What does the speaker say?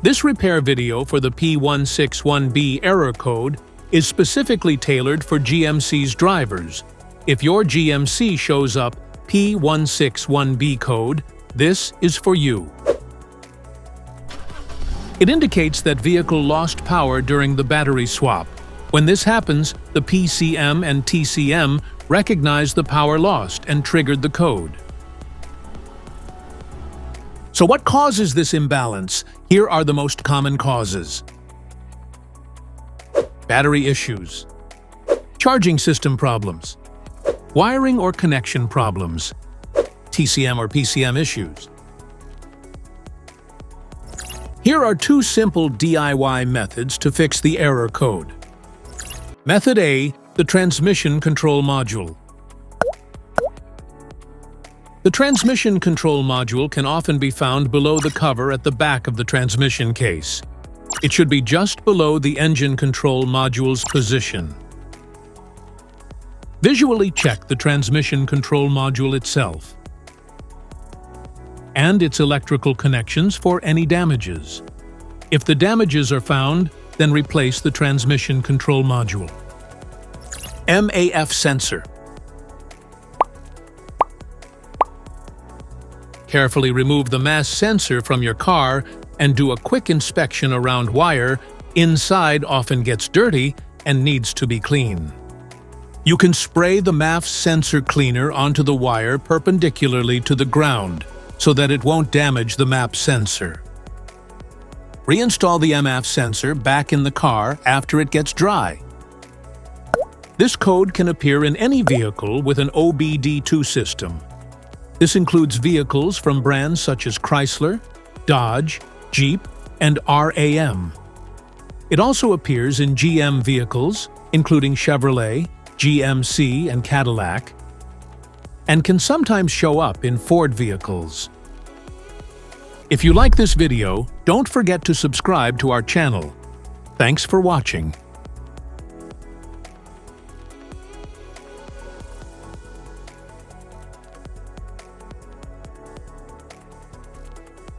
This repair video for the P161B error code is specifically tailored for GMC's drivers. If your GMC shows up P161B code, this is for you. It indicates that vehicle lost power during the battery swap. When this happens, the PCM and TCM recognize the power lost and triggered the code. So what causes this imbalance? Here are the most common causes. Battery issues, charging system problems, wiring or connection problems, TCM or PCM issues. Here are two simple DIY methods to fix the error code. Method A, the transmission control module. The transmission control module can often be found below the cover at the back of the transmission case. It should be just below the engine control module's position. Visually check the transmission control module itself and its electrical connections for any damages. If the damages are found, then replace the transmission control module. MAF Sensor. Carefully remove the MAF sensor from your car and do a quick inspection around wire. Inside often gets dirty and needs to be clean. You can spray the MAF sensor cleaner onto the wire perpendicularly to the ground so that it won't damage the MAF sensor. Reinstall the MAF sensor back in the car after it gets dry. This code can appear in any vehicle with an OBD2 system. This includes vehicles from brands such as Chrysler, Dodge, Jeep, and RAM. It also appears in GM vehicles, including Chevrolet, GMC, and Cadillac, and can sometimes show up in Ford vehicles. If you like this video, don't forget to subscribe to our channel. Thanks for watching.